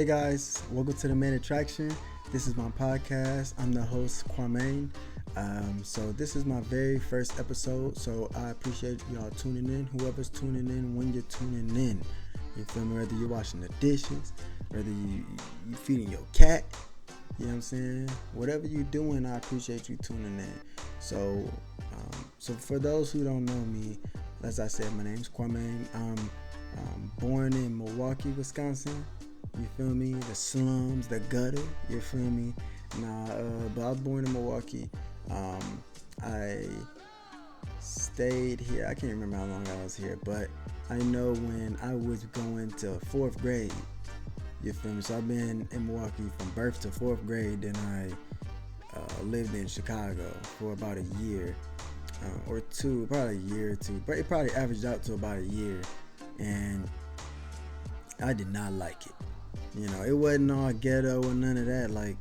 Hey guys, welcome to the Maine Attraction. This is my podcast. I'm the host, Maine. So this is my very first episode. So I appreciate y'all tuning in. Whoever's tuning in, when you're tuning in, you feel me? Whether you're washing the dishes, whether you feeding your cat, you know what I'm saying? Whatever you're doing, I appreciate you tuning in. So for those who don't know me, as I said, my name's Kwame. I'm born in Milwaukee, Wisconsin. You feel me? The slums, the gutter. You feel me? But I was born in Milwaukee. I stayed here. I can't remember how long I was here, but I know when I was going to fourth grade. You feel me? So I've been in Milwaukee from birth to fourth grade. Then I lived in Chicago for about a year or two, probably a year or two. But it probably averaged out to about a year, and I did not like it. You know, it wasn't all ghetto or none of that. Like,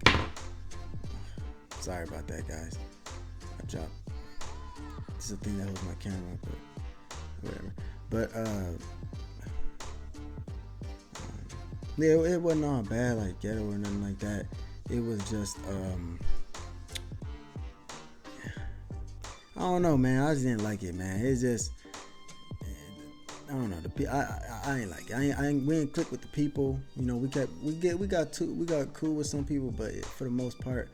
sorry about that, guys. I dropped. This is a thing that holds my camera, but whatever. But yeah, it wasn't all bad like ghetto or nothing like that. It was just I don't know, man. I just didn't like it, man. It's just I don't know. I ain't like it. We didn't click with the people. You know, we got cool with some people, but for the most part,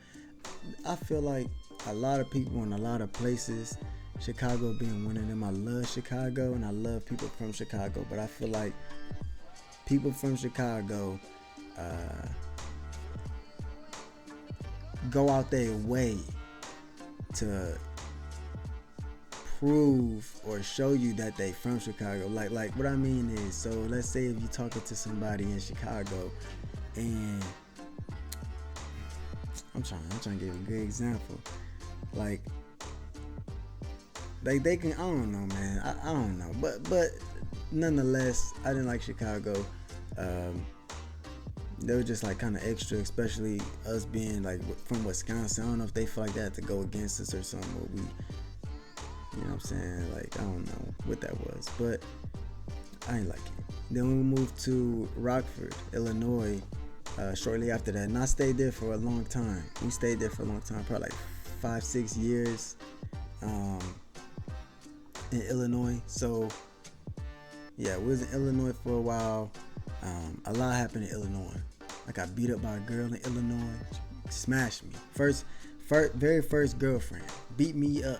I feel like a lot of people in a lot of places, Chicago being one of them. I love Chicago and I love people from Chicago, but I feel like people from Chicago go out their way to prove or show you that they from Chicago. Like what I mean is, so let's say if you're talking to somebody in Chicago, and I'm trying to give a good example. Like they can, I don't know, man. I don't know, but nonetheless, I didn't like Chicago. They were just like kind of extra, especially us being like from Wisconsin. I don't know if they feel like they had to go against us or something. But we, you know what I'm saying? Like, I don't know what that was, but I ain't like it. Then we moved to Rockford, Illinois, shortly after that. And I stayed there for a long time. We stayed there for a long time, probably like 5-6 years in Illinois. So, yeah, we was in Illinois for a while. A lot happened in Illinois. I got beat up by a girl in Illinois. She smashed me. Very first girlfriend beat me up.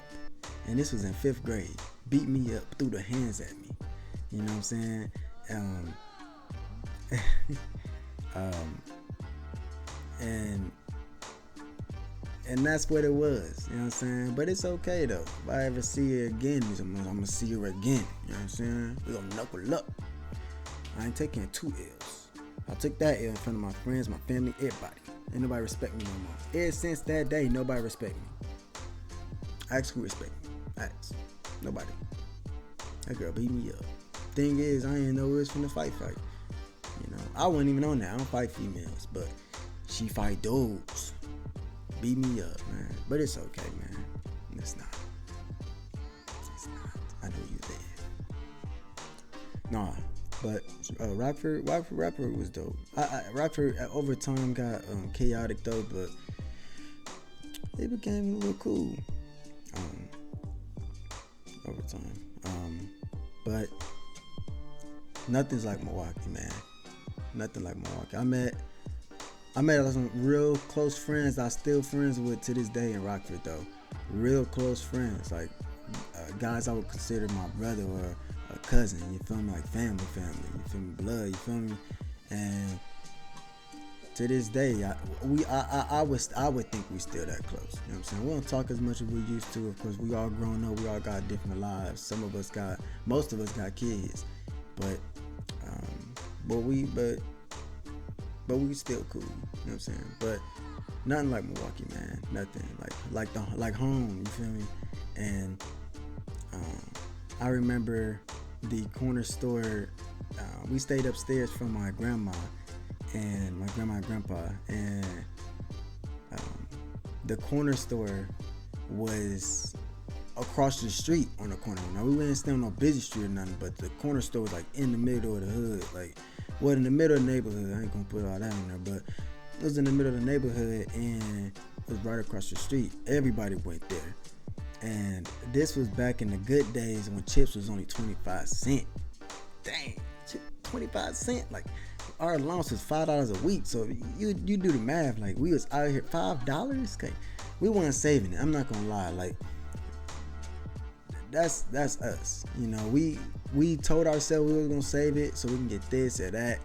And this was in 5th grade. Beat me up, threw the hands at me. You know what I'm saying? And that's what it was. You know what I'm saying? But it's okay though. If I ever see her again, I'm gonna see her again. You know what I'm saying? We're gonna knuckle up. I ain't taking 2 L's. I took that L in front of my friends, my family, everybody. Ain't nobody respect me no more. Ever since that day, nobody respect me. Ask who respect me. Ask. Nobody. That girl beat me up. Thing is, I didn't know it was finna fight. You know, I wasn't even on that. I don't fight females, but she fight dudes. Beat me up, man. But it's okay, man. It's not. I know you there. Nah, but Rockford was dope. Rockford over time got chaotic though, but it became a little cool. Over time. But nothing's like Milwaukee, man. Nothing like Milwaukee. I met some real close friends I still friends with to this day in Rockford though. Real close friends, like guys I would consider my brother or a cousin. You feel me? Like family. You feel me? Blood. You feel me? And to this day, I would think we still that close. You know what I'm saying? We don't talk as much as we used to. Of course, we all grown up. We all got different lives. Most of us got kids, but we still cool. You know what I'm saying? But nothing like Milwaukee, man. Nothing like home. You feel me? And I remember the corner store. We stayed upstairs from my grandma and my grandma and grandpa, and the corner store was across the street on the corner. Now we didn't stay on no busy street or nothing, but the corner store was like in the middle of the hood. Like Well, in the middle of the neighborhood, I ain't gonna put all that in there, but it was in the middle of the neighborhood and it was right across the street. Everybody went there. And this was back in the good days when chips was only 25 cents. Dang, 25 cents. Like, our allowance was $5 a week. So you do the math. Like, we was out here $5. Okay, we weren't saving it. I'm not gonna lie. Like, that's us. You know, we told ourselves we were gonna save it so we can get this or that.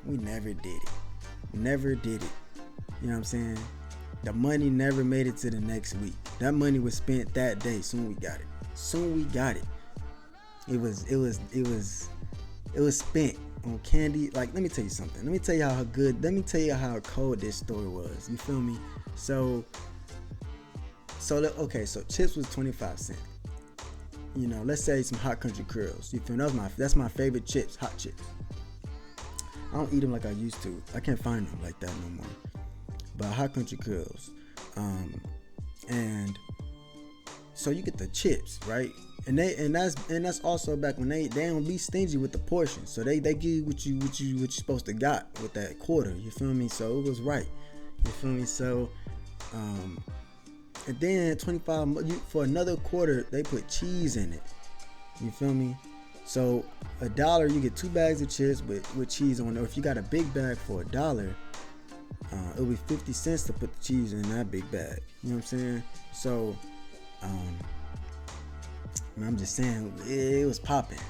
We never did it. Never did it. You know what I'm saying? The money never made it to the next week. That money was spent that day. Soon we got it. It was spent on candy. Like, let me tell you something. Let me tell you how cold this story was. You feel me? So chips was 25 cents. You know, let's say some hot country curls. You feel me? That's my favorite chips, hot chips. I don't eat them like I used to. I can't find them like that no more. But hot country curls, and so you get the chips, right? And that's also back when they don't be stingy with the portion. So they give you what you supposed to got with that quarter. You feel me? So it was right. You feel me? So, and then 25 for another quarter they put cheese in it. You feel me? So $1 you get 2 bags of chips with cheese on it. Or if you got a big bag for $1. It'll be 50 cents to put the cheese in that big bag. You know what I'm saying? So, I'm just saying, it was popping.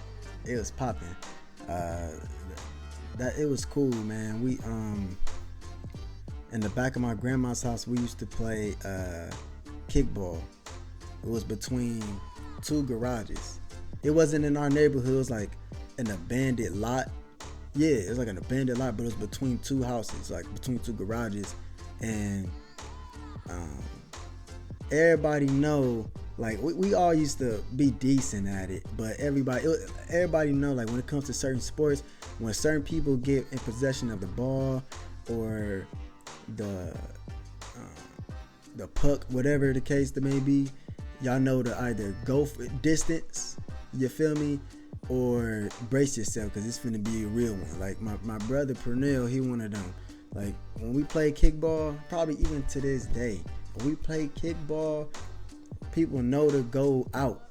That it was cool, man. We in the back of my grandma's house, we used to play kickball. It was between 2 garages. It wasn't in our neighborhood. It was like an abandoned lot. Yeah, it was like an abandoned lot, but it was between 2 houses, like between 2 garages, and everybody know, like we all used to be decent at it, but everybody know, like when it comes to certain sports, when certain people get in possession of the ball or the puck, whatever the case that may be, y'all know to either go for distance, you feel me, or brace yourself, because it's finna be a real one. Like my brother Pernell, he one of them. Like when we play kickball, probably even to this day, when we play kickball, people know to go out.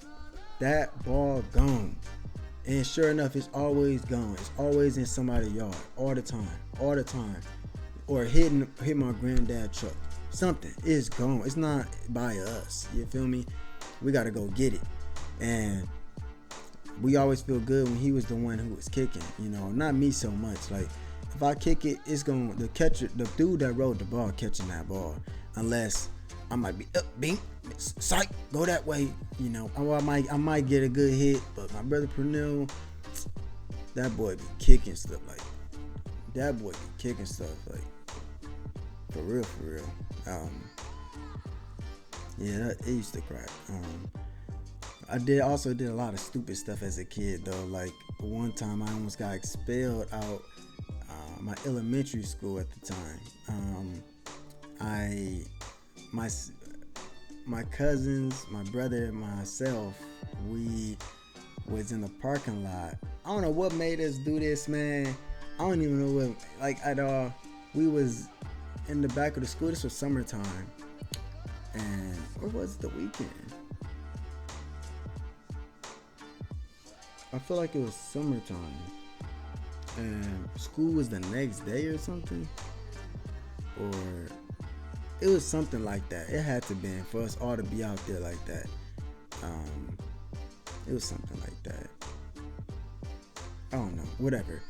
That ball gone. And sure enough, it's always gone. It's always in somebody's yard. All the time. Or hitting my granddad's truck. Something is gone. It's not by us. You feel me? We gotta go get it. And we always feel good when he was the one who was kicking, you know, not me so much. Like, if I kick it, it's going to the catcher, the dude that rode the ball catching that ball, unless I might be up, bink, psych, go that way, you know. I might get a good hit, but my brother Pernell, that boy be kicking stuff like, for real. Yeah, it used to crack. I also did a lot of stupid stuff as a kid though. Like one time I almost got expelled out my elementary school at the time. My cousins, my brother, and myself, we was in the parking lot. I don't know what made us do this, man. I don't even know what, like, at all. We was in the back of the school. This was summertime, and or was it the weekend? I feel like it was summertime, and school was the next day or something, or it was something like that. It had to be for us all to be out there like that. It was something like that. I don't know, whatever.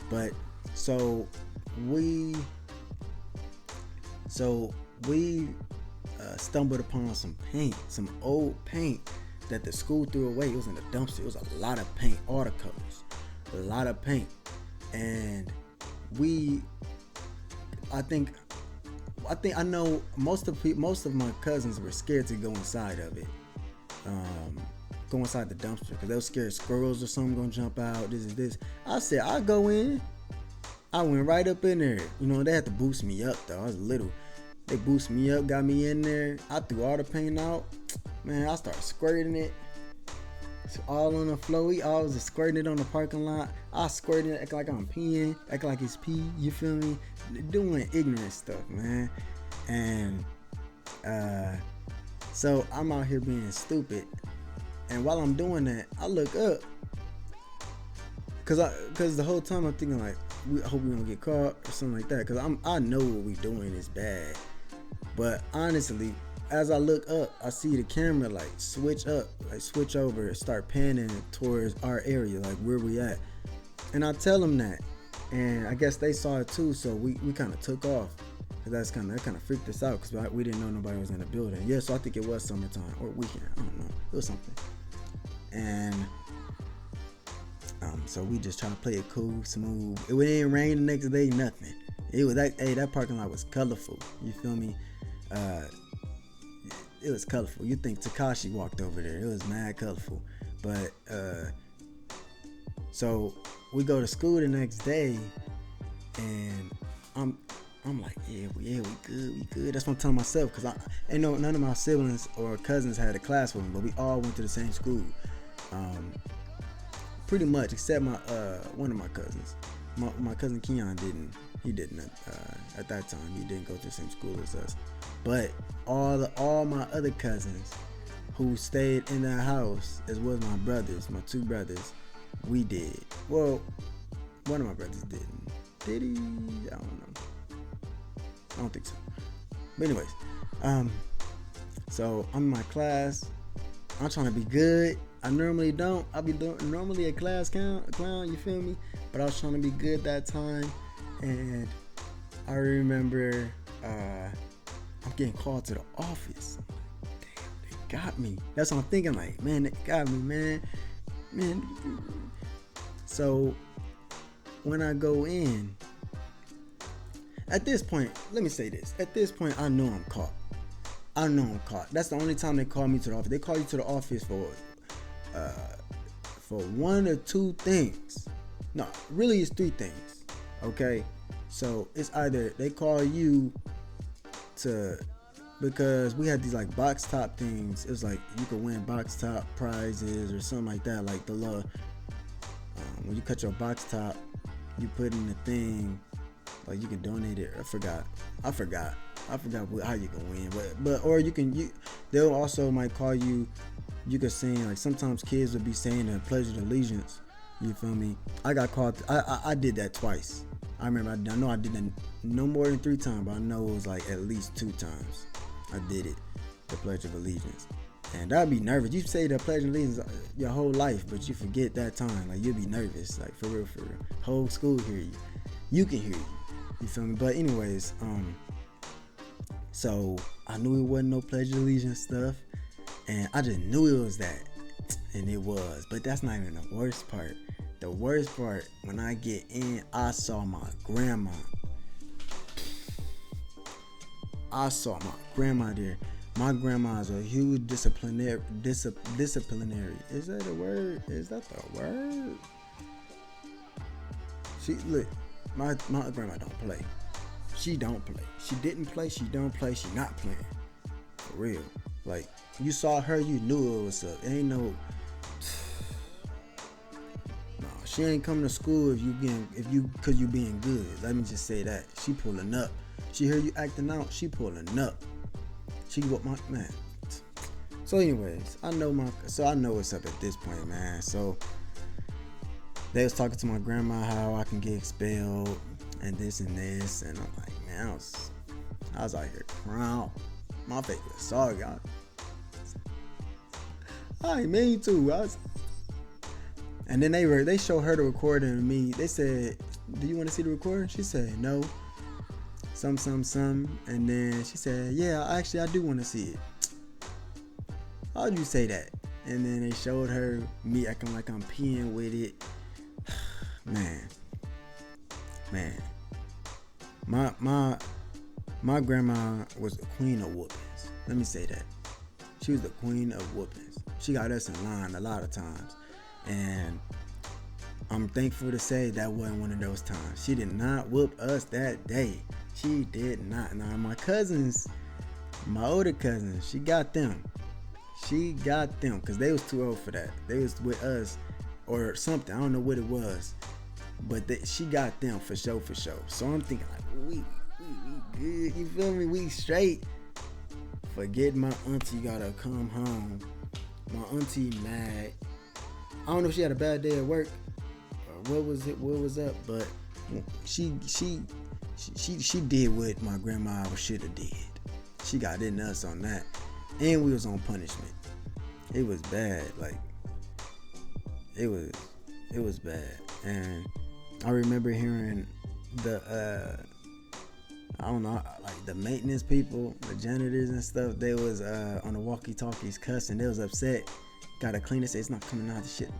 But so we stumbled upon some old paint that the school threw away. It was in the dumpster. It was a lot of paint, all the colors, a lot of paint. And I know most of my cousins were scared to go inside of it, go inside the dumpster, because they were scared squirrels or something gonna jump out. This. I said, I'll go in. I went right up in there. You know, they had to boost me up though. I was little. They boosted me up, got me in there. I threw all the paint out. Man, I started squirting it. all on the floor. We all was squirting it on the parking lot. I squirting it, acting like I'm peeing, acting like it's pee. You feel me? Doing ignorant stuff, man. And so I'm out here being stupid. And while I'm doing that, I look up, cause the whole time I'm thinking like, I hope we don't get caught or something like that. Cause I know what we doing is bad. But honestly, as I look up, I see the camera like switch over, start panning towards our area, like where we at. And I tell them that, and I guess they saw it too. So we kind of took off. Cause that kind of freaked us out because we didn't know nobody was in the building. Yeah, so I think it was summertime or weekend. I don't know. It was something. And so we just try to play it cool, smooth. It didn't rain the next day, nothing. It was that parking lot was colorful. You feel me? It was colorful. You think Takashi walked over there? It was mad colorful. But so we go to school the next day, and I'm like, yeah, we good. That's what I'm telling myself, because I know none of my siblings or cousins had a class with me, but we all went to the same school. Pretty much, except my one of my cousins. My cousin Keon didn't. He didn't at that time. He didn't go to the same school as us. But all my other cousins who stayed in that house, as well as my brothers, my two brothers, we did. Well, one of my brothers didn't. Did he? I don't know. I don't think so. But anyways, so I'm in my class. I'm trying to be good. I normally don't. I'll be normally a class clown, you feel me? But I was trying to be good that time. And I remember I'm getting called to the office. Damn, they got me. That's what I'm thinking, like, man, they got me, man. So when I go in, at this point, let me say this. At this point, I know I'm caught. That's the only time they call me to the office. They call you to the office for one or two things. No, really it's three things. Okay? So it's either they call you because we had these like box top things. It was like you could win box top prizes or something like that. Like the little, when you cut your box top, you put in the thing, like you can donate it. I forgot how you can win, but or they'll also might call you. You could sing, like sometimes kids would be saying the Pledge of Allegiance. You feel me? I got called. I did that twice. I remember. I know I did it no more than 3 times, but I know it was like at least 2 times. I did it, the Pledge of Allegiance, and I'd be nervous. You say the Pledge of Allegiance your whole life, but you forget that time. Like you'll be nervous, like for real. Whole school hear you. You can hear you. You feel me? But anyways, so I knew it wasn't no Pledge of Allegiance stuff, and I just knew it was that, and it was. But that's not even the worst part. The worst part, when I get in, I saw my grandma. There. My grandma is a huge disciplinary. Is that a word? Is that the word? My grandma don't play. She don't play. She didn't play. She don't play. She not playing. For real. Like, you saw her, you knew it was up. Ain't no. No, she ain't coming to school because you being good. Let me just say that. She pulling up. She hear you acting out. She pulling up. She what my man. So anyways, I know what's up at this point, man. So they was talking to my grandma how I can get expelled and this, and I'm like, man, I was out here crying. My face was soggy. I mean too. And then they showed her the recording of me. They said, "Do you want to see the recording?" She said, "No." Some. And then she said, "Yeah, actually, I do want to see it." How'd you say that? And then they showed her me acting like I'm peeing with it. Man. My grandma was the queen of whoopings. Let me say that. She was the queen of whoopings. She got us in line a lot of times. And I'm thankful to say that wasn't one of those times. She did not whoop us that day. She did not. Now my cousins, my older cousins, she got them. She got them because they was too old for that. They was with us or something. I don't know what it was, but she got them for sure. So I'm thinking like, we good. You feel me? We straight. Forget my auntie gotta come home. My auntie mad. I don't know if she had a bad day at work or what was up, but she did what my grandma should have did. She got in us on that, and we was on punishment. It was bad, like it was bad. And I remember hearing the I don't know, like the maintenance people, the janitors and stuff, they was on the walkie-talkies cussing. They was upset. Gotta clean it, say it's not coming out, the shit,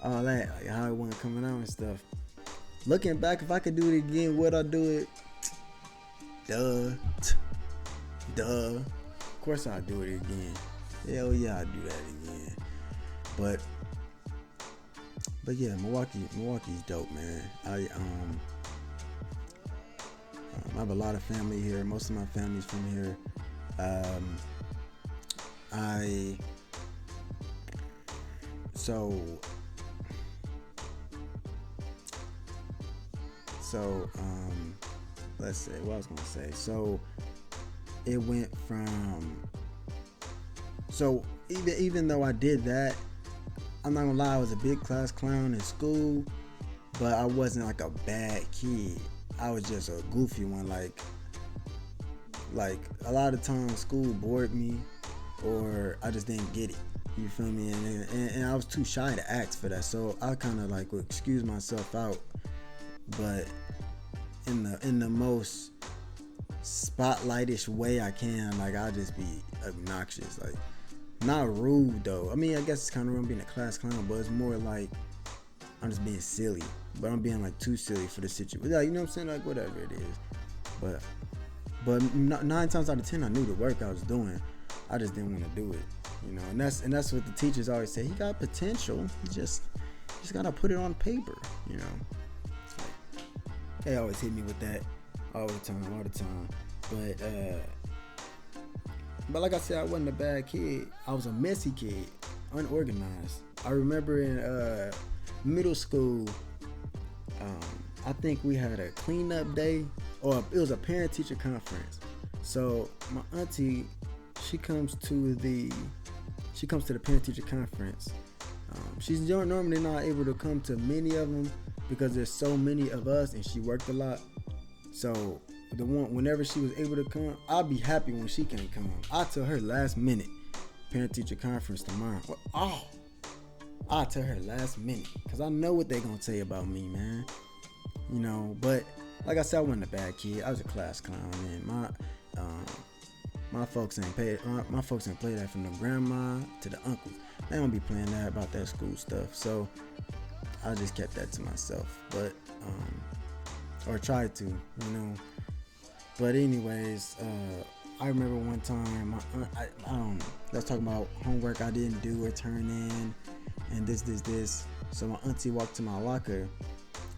all that, like how it wasn't coming out and stuff. Looking back, if I could do it again, would I do it? Duh. Of course I'd do it again. Hell yeah, I'd do that again. But yeah, Milwaukee's dope, man. I have a lot of family here. Most of my family's from here. Let's say what I was gonna say. So it went from, so even though I did that, I'm not gonna lie, I was a big class clown in school, but I wasn't like a bad kid. I was just a goofy one. Like a lot of times school bored me, or I just didn't get it. You feel me? And I was too shy to ask for that, so I kind of like would excuse myself out, but in the most spotlightish way I can. Like I'll just be obnoxious, like not rude though. I mean, I guess it's kind of rude being a class clown, but it's more like I'm just being silly, but I'm being like too silly for the situation. Like, you know what I'm saying? Like whatever it is. But 9 times out of 10, I knew the work I was doing. I just didn't want to do it, And that's what the teachers always say. He got potential. He just gotta put it on paper, It's like, they always hit me with that all the time. But like I said, I wasn't a bad kid. I was a messy kid, unorganized. I remember in middle school, I think we had a cleanup day, or it was a parent-teacher conference. So my auntie, she comes to the parent-teacher conference. She's normally not able to come to many of them because there's so many of us, and she worked a lot. So whenever she was able to come, I'll be happy when she can't come. I'll tell her last minute, parent-teacher conference tomorrow. I'll tell her last minute, because I know what they're going to say about me, man. But like I said, I wasn't a bad kid. I was a class clown, and my folks ain't play that, from the grandma to the uncles. They don't be playing that about that school stuff. So I just kept that to myself, but or tried to, But anyways, I remember one time my aunt, let's talk about homework I didn't do or turn in, and this. So my auntie walked to my locker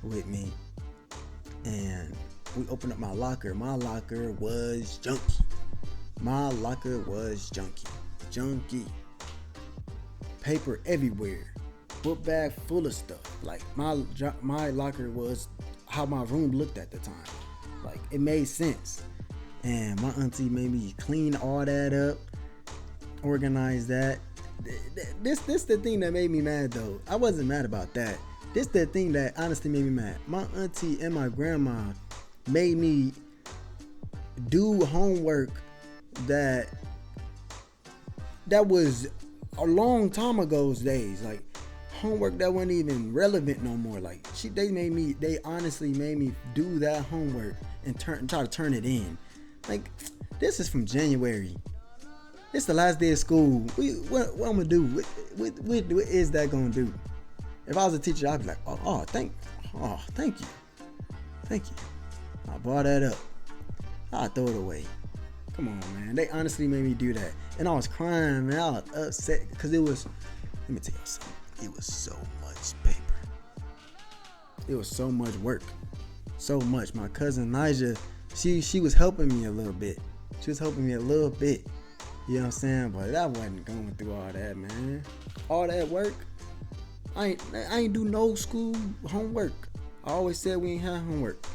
with me, and we opened up my locker. My locker was junky. Junky. Paper everywhere. Book bag full of stuff. Like my locker was how my room looked at the time. Like it made sense. And my auntie made me clean all that up, organize that. This the thing that made me mad though. I wasn't mad about that. This the thing that honestly made me mad. My auntie and my grandma made me do homework that was a long time ago's days. Like homework that wasn't even relevant no more. Like they honestly made me do that homework and try to turn it in. Like, this is from January. It's the last day of school. What I'm gonna do? What is that gonna do? If I was a teacher, I'd be like, thank you. I brought that up. I'll throw it away. Come on, man. They honestly made me do that, and I was crying, man. I was upset because it was. Let me tell you something. It was so much paper. It was so much work. So much. My cousin Nija, she was helping me a little bit. You know what I'm saying? But I wasn't going through all that, man. All that work. I ain't do no school homework. I always said we ain't have homework.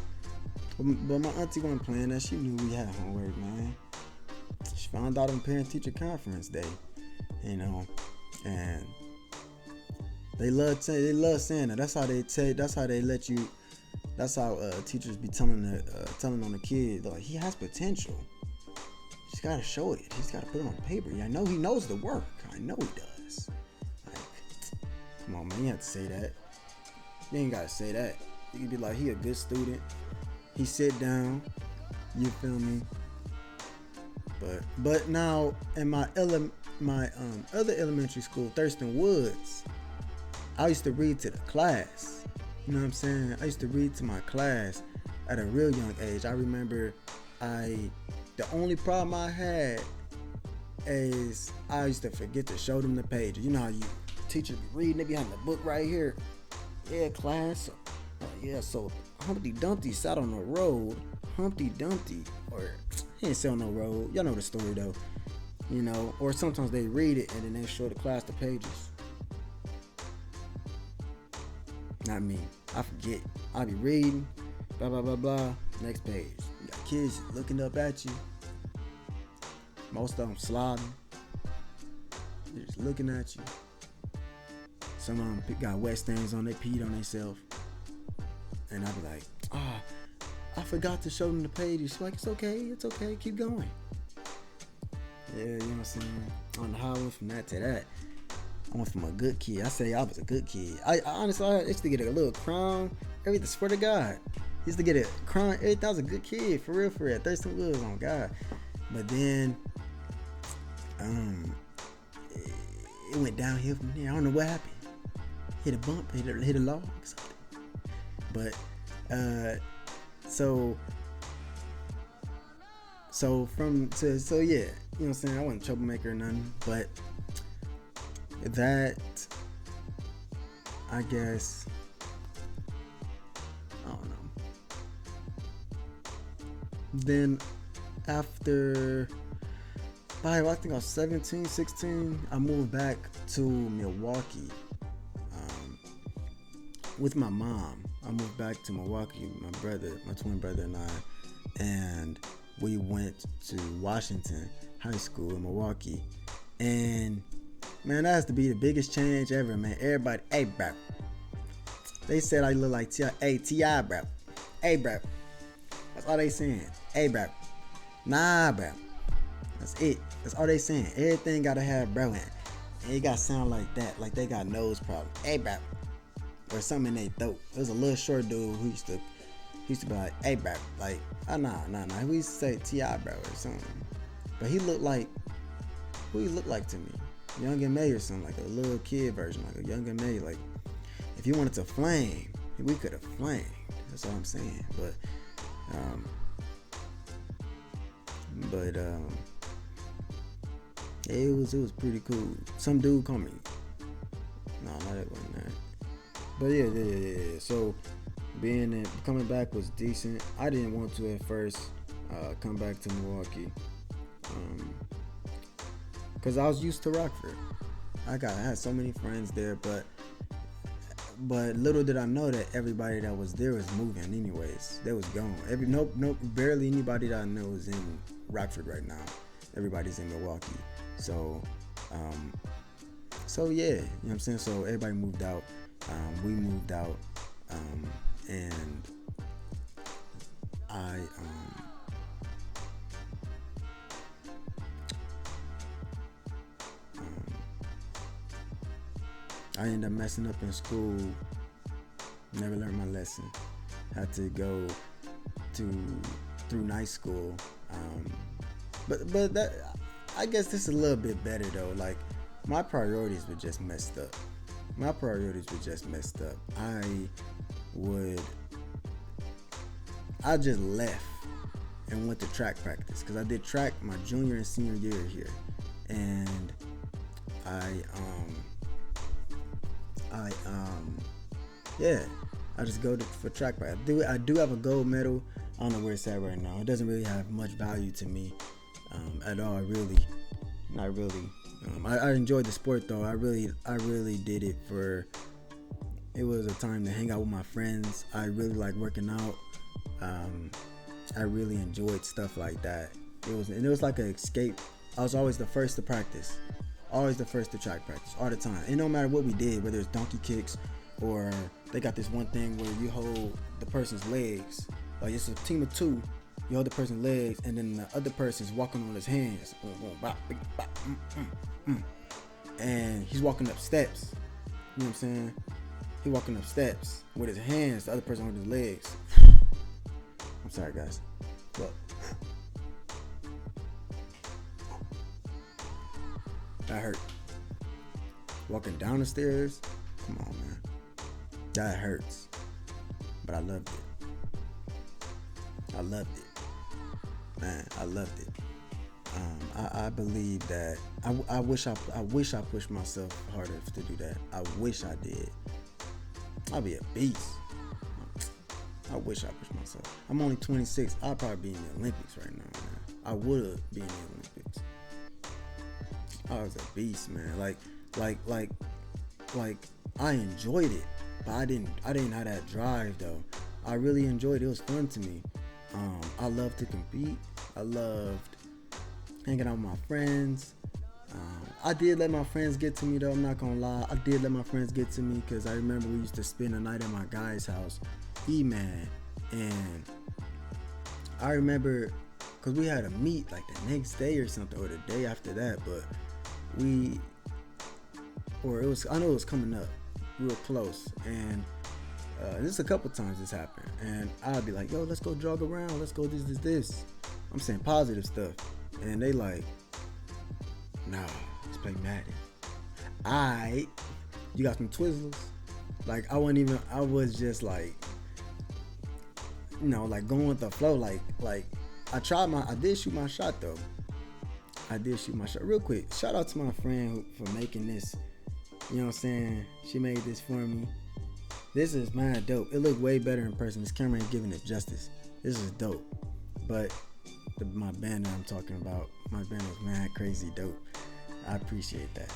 But my auntie wasn't playing that. She knew we had homework, man. She found out on parent teacher conference day, you know, and they love saying that. That's how they tell. That's how they let you. That's how teachers be telling on the kid, like, he has potential. He's got to show it. He's got to put it on paper. I know he knows the work. I know he does. Like, come on, man. You have to say that. You ain't got to say that. You can be like, he a good student. He sit down. You feel me? But now in my other elementary school, Thurston Woods, I used to read to the class. You know what I'm saying? I used to read to my class at a real young age. I remember the only problem I had is I used to forget to show them the pages. You know how you teachers be reading, they be having the book right here. Yeah, class. Yeah, so Humpty Dumpty sat on the road. Humpty Dumpty, or he didn't sit on no road. Y'all know the story though. You know, or sometimes they read it and then they show the class the pages. Not me. I forget. I be reading, blah blah blah blah. Next page. You got kids looking up at you. Most of them slobbing. They're just looking at you. Some of them got wet stains on. They peed on themselves. And I be like, I forgot to show them the pages. She's like, it's okay, keep going. Yeah, you know what I'm saying? I don't know how I went from that to that. I went from a good kid. I say I was a good kid. I honestly, I used to get a little crown. Everything, swear to God. I used to get a crown. Everything. I was a good kid, for real. Thurston Woods, on God. But then, it went downhill from there. I don't know what happened. Hit a bump, hit a log or something. But, so yeah, you know what I'm saying? I wasn't a troublemaker or nothing, but that, I guess, I don't know. Then after, I think I was 17, 16, I moved back to Milwaukee with my mom. I moved back to Milwaukee, my twin brother and I, and we went to Washington High School in Milwaukee. And man, that has to be the biggest change ever, man. Everybody, hey, bro. They said I look like T.I. Hey, T.I., bro. Hey, bro. That's all they saying. Hey, bro. Nah, bro. That's it. That's all they saying. Everything gotta have bro in it. And it gotta sound like that, like they got nose problem. Hey, bro. Or something in their throat. There was a little short dude who used to be like, hey, bro. Like, nah. We used to say T.I., bro, or something. But he looked like, who he looked like to me? Young and May or something, like a little kid version, like a Young and May. Like, if you wanted to flame, we could have flamed. That's all I'm saying. But it was pretty cool. Some dude called me. No, that wasn't that. But yeah. So coming back was decent. I didn't want to at first come back to Milwaukee. Because I was used to Rockford. I had so many friends there, but little did I know that everybody that was there was moving anyways. They was gone. Barely anybody that I know is in Rockford right now. Everybody's in Milwaukee. So yeah, you know what I'm saying? So everybody moved out. We moved out, and I ended up messing up in school. Never learned my lesson. Had to go through night school. But that, I guess this is a little bit better though. Like, my priorities were just messed up. I just left and went to track practice because I did track my junior and senior year here, and I just go for track practice. I do have a gold medal. I don't know where it's at right now. It doesn't really have much value to me at all, really. not really. I enjoyed the sport though. I really did it for. It was a time to hang out with my friends. I really like working out. I really enjoyed stuff like that. It was like an escape. I was always the first to practice, always the first to track practice, all the time. And no matter what we did, whether it's donkey kicks or they got this one thing where you hold the person's legs, like it's a team of two. You hold the person's legs, and then the other person's walking on his hands, and he's walking up steps. You know what I'm saying? He walking up steps with his hands, the other person with his legs. I'm sorry, guys. Look. That hurt. Walking down the stairs, come on, man. That hurts. But I loved it. I loved it. Man, I loved it. I believe that I wish I pushed myself harder to do that. I wish I did. I'll be a beast. I wish I pushed myself. I'm only 26. I'll probably be in the Olympics right now, man. I would be in the Olympics. I was a beast, man. Like I enjoyed it, but I didn't have that drive though. I really enjoyed it. It was fun to me. I loved to compete. I loved hanging out with my friends. I did let my friends get to me though. I'm not gonna lie. I did let my friends get to me because I remember we used to spend a night at my guy's house, E-Man, and I remember because we had a meet like the next day or something, or the day after that, but I know it was coming up. We were close, and this a couple times this happened, and I'd be like, yo, let's go jog around, let's go this. I'm saying positive stuff, and they like, nah, let's play Madden. Alright, you got some Twizzlers? Like I was just like, like going with the flow, like I did shoot my shot though. Real quick, shout out to my friend for making this. You know what I'm saying? She made this for me. This is mad dope. It looked way better in person. This camera ain't giving it justice. This is dope. But my banner I'm talking about, my banner was mad crazy dope. I appreciate that.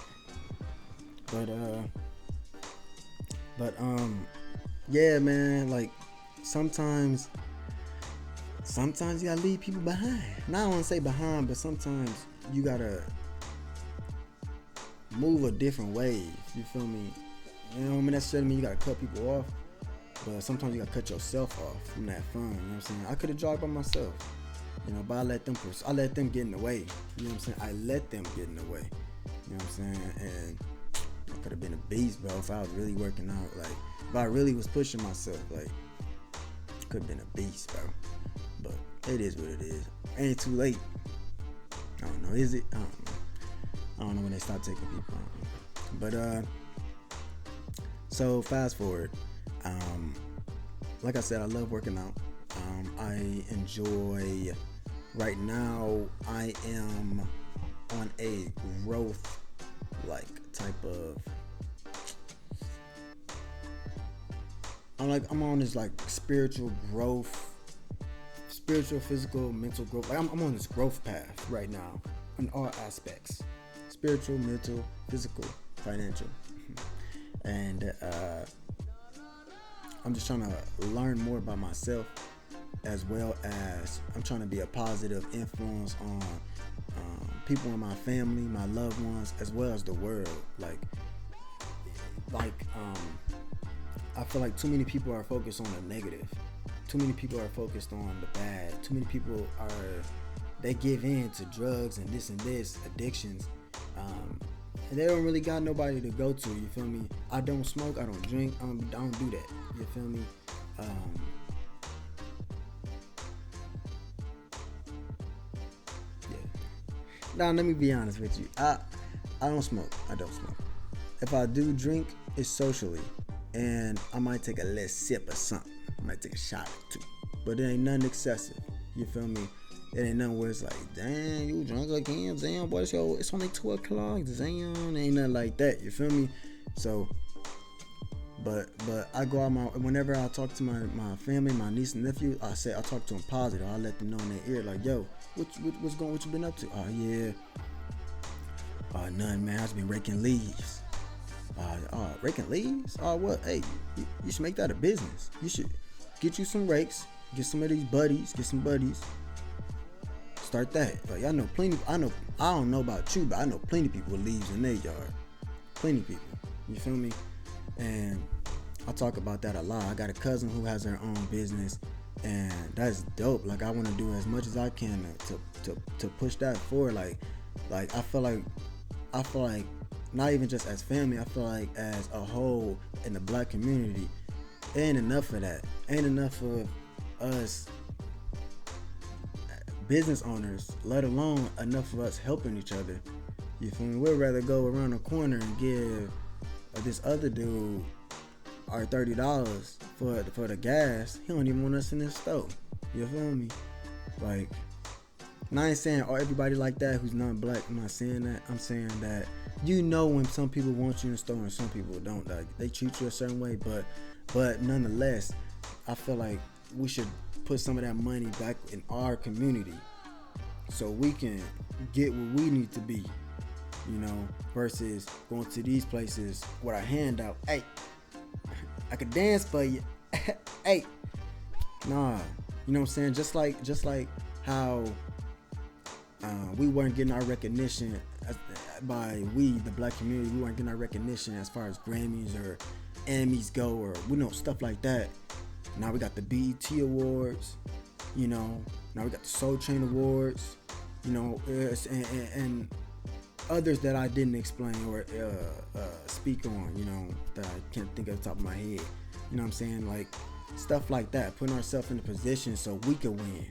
But yeah, man, like sometimes you gotta leave people behind. Now I don't wanna say behind, but sometimes you gotta move a different way. You feel me? You know what I mean? That shouldn't mean you gotta cut people off, but sometimes you gotta cut yourself off from that fun. You know what I'm saying? I could have jogged by myself, but I let them get in the way. You know what I'm saying? I let them get in the way. You know what I'm saying? And I could have been a beast, bro, if I was really working out. Like, if I really was pushing myself, like, could have been a beast, bro. But it is what it is. Ain't too late. I don't know. Is it? I don't know. I don't know when they stop taking people. But so fast forward. Like I said, I love working out. I enjoy. Right now, I am on a growth type of. I'm on this spiritual growth, spiritual, physical, mental growth. I'm on this growth path right now in all aspects: spiritual, mental, physical, financial, and I'm just trying to learn more about myself, as well as I'm trying to be a positive influence on people in my family, my loved ones, as well as the world. I feel like too many people are focused on the negative. Too many people are focused on the bad. Too many people they give in to drugs and this addictions. And they don't really got nobody to go to, you feel me? I don't smoke, I don't drink, I don't do that, you feel me? Now, let me be honest with you. I don't smoke. I don't smoke. If I do drink, it's socially. And I might take a little sip or something. I might take a shot or two. But it ain't nothing excessive. You feel me? It ain't nothing where it's like, damn, you drunk again? Damn, boy, it's only 2 o'clock. Damn, ain't nothing like that. You feel me? So, but I go out whenever I talk to my family, my niece and nephew, I talk to them positive. I let them know in their ear, like, yo, what you been up to? Oh yeah, None, man. I just been raking leaves. Raking leaves? What? Hey, you should make that a business. You should get you some rakes, get some of these buddies, get some buddies. Start that. Like, I know plenty. I don't know about you, but I know plenty of people with leaves in their yard. Plenty of people. You feel me? And I talk about that a lot. I got a cousin who has her own business, and that's dope. Like, I want to do as much as I can to push that forward. Like I feel like not even just as family, I feel like as a whole in the black community, ain't enough of that. Ain't enough of us business owners, let alone enough of us helping each other. You feel me? We'd rather go around the corner and give this other dude our $30 for the gas. He don't even want us in his store. You feel me? Like, and I ain't saying everybody like that who's not black. I'm not saying that. I'm saying that when some people want you in the store and some people don't. Like, they treat you a certain way, but nonetheless, I feel like we should put some of that money back in our community so we can get where we need to be, versus going to these places with our hand out. Hey, I could dance for you. Hey, nah, you know what I'm saying? Just like how we weren't getting our recognition by the black community. We weren't getting our recognition as far as Grammys or Emmys go, or stuff like that. Now we got the BET Awards, now we got the Soul Train Awards, and others that I didn't explain or speak on, that I can't think of the top of my head. You know what I'm saying? Like, stuff like that, putting ourselves in a position so we can win.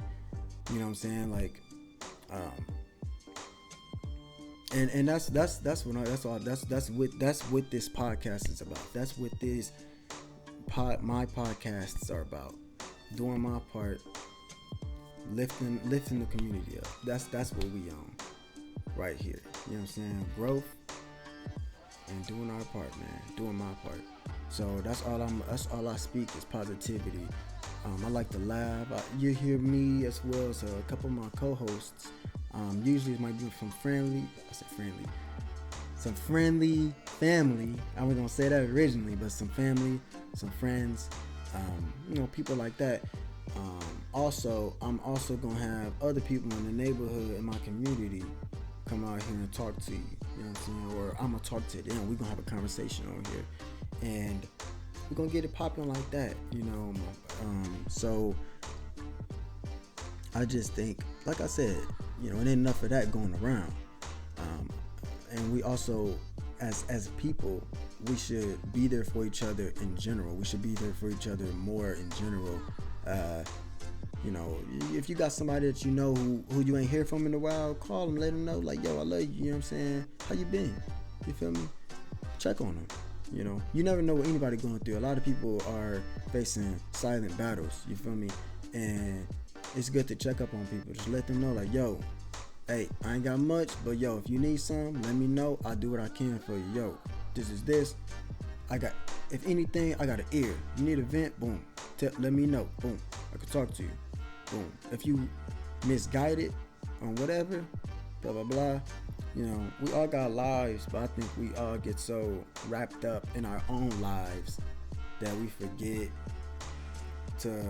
You know what I'm saying? Like, and that's what this podcast is about. That's what my podcasts are about. Doing my part, lifting the community up. That's what we on right here. You know what I'm saying? Growth and doing our part, man. Doing my part. So that's all I speak is positivity. I like to laugh. You hear me as well as a couple of my co-hosts. Usually it might be some friendly family. I was gonna say that originally, but some family, some friends, people like that. Also, I'm also gonna have other people in the neighborhood in my community come out here and talk to you. You know what I'm saying? Or I'm gonna talk to them. We're gonna have a conversation on here, and we're gonna get it popping like that. So I just think, like I said, it ain't enough of that going around. And we also, as people, we should be there for each other in general. We should be there for each other more in general. If you got somebody that who you ain't hear from in a while, call them, let them know, like, yo, I love you. You know what I'm saying? How you been? You feel me? Check on them. You never know what anybody going through. A lot of people are facing silent battles. You feel me? And it's good to check up on people. Just let them know, like, yo, hey, I ain't got much, but yo, if you need some, let me know. I'll do what I can for you. Yo, this is this. If anything, I got an ear. You need a vent? Boom. Let me know. Boom. I can talk to you. Boom. If you misguided on whatever, blah, blah, blah. We all got lives, but I think we all get so wrapped up in our own lives that we forget to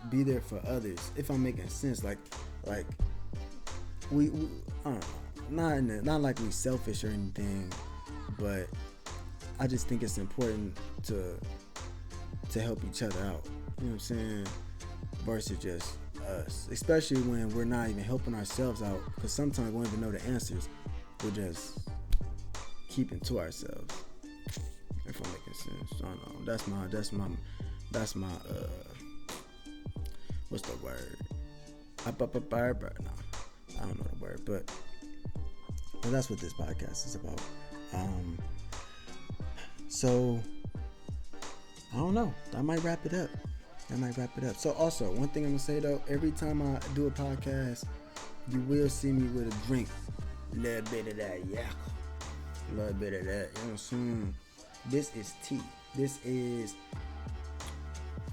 be there for others. If I'm making sense, like we I don't know, not like we selfish or anything, but I just think it's important to help each other out. You know what I'm saying? Versus just us, especially when we're not even helping ourselves out, because sometimes we don't even know the answers. We're just keeping to ourselves. If I'm making sense, I don't know. That's my what's the word? No, I don't know the word, but that's what this podcast is about. So I don't know. That might wrap it up. So also, one thing I'm gonna say though, every time I do a podcast, you will see me with a drink. A little bit of that, yeah. A little bit of that. You know what I'm saying? This is tea. This is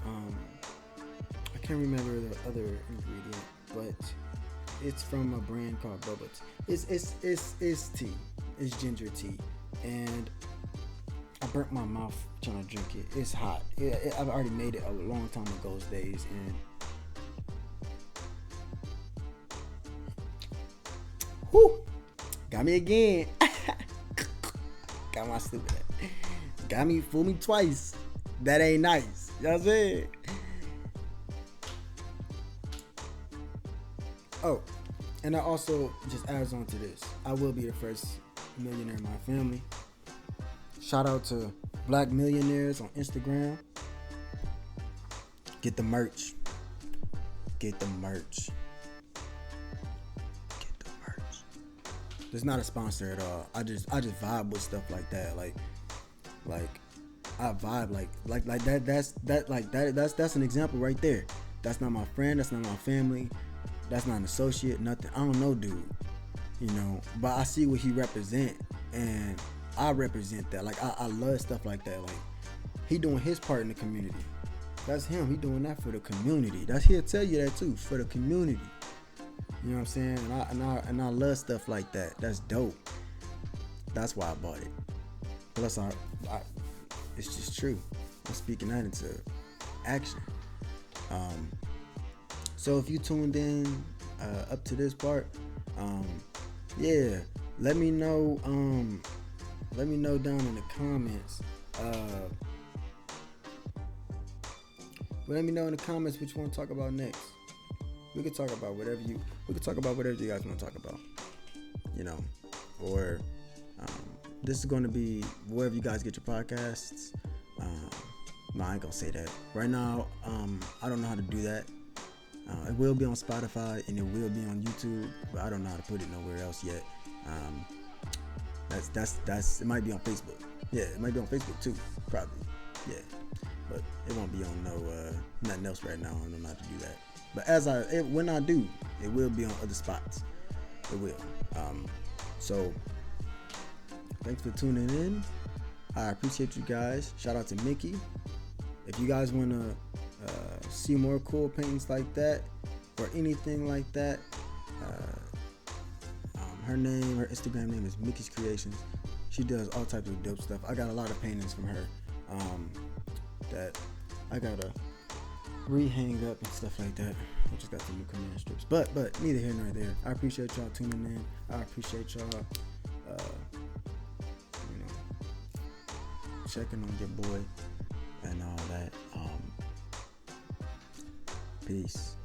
I can't remember the other ingredient, but it's from a brand called Boba Tea. It's tea. It's ginger tea, and I burnt my mouth trying to drink it. It's hot. I've already made it a long time ago those days, and whew, got me again. Got my stupid ass. Got me, fool me twice. That ain't nice. You know what I'm saying? Oh, and I also just adds on to this. I will be the first millionaire in my family. Shout out to Black millionaires on Instagram. Get the merch. Get the merch. Get the merch. It's not a sponsor at all. I just vibe with stuff like that. Like I vibe like that. That's an example right there. That's not my friend. That's not my family. That's not an associate. Nothing. I don't know, dude. You know, but I see what he represent, and I represent that. Like I love stuff like that. Like he doing his part in the community. That's him. He doing that for the community. He'll tell you that too, for the community. You know what I'm saying? And I love stuff like that. That's dope. That's why I bought it. Plus, it's just true. I'm speaking that into action. So if you tuned in up to this part, yeah, let me know. Let me know down in the comments. Let me know in the comments what you want to talk about next. We could talk about whatever you. We could talk about whatever you guys want to talk about. You know, or this is going to be wherever you guys get your podcasts. No, I ain't gonna say that right now. I don't know how to do that. It will be on Spotify and it will be on YouTube, but I don't know how to put it nowhere else yet. That's it might be on Facebook. Yeah, it might be on Facebook too, probably. Yeah, but it won't be on nothing else right now. I don't know how to do that. But when I do, it will be on other spots. It will. So thanks for tuning in. I appreciate you guys. Shout out to Mickey. If you guys want to see more cool paintings like that or anything like that, her Instagram name is Mickey's Creations. She does all types of dope stuff. I got a lot of paintings from her that I gotta rehang up and stuff like that. I just got some new command strips, but neither here nor there. I appreciate y'all tuning in. I appreciate y'all checking on your boy and all that. Peace.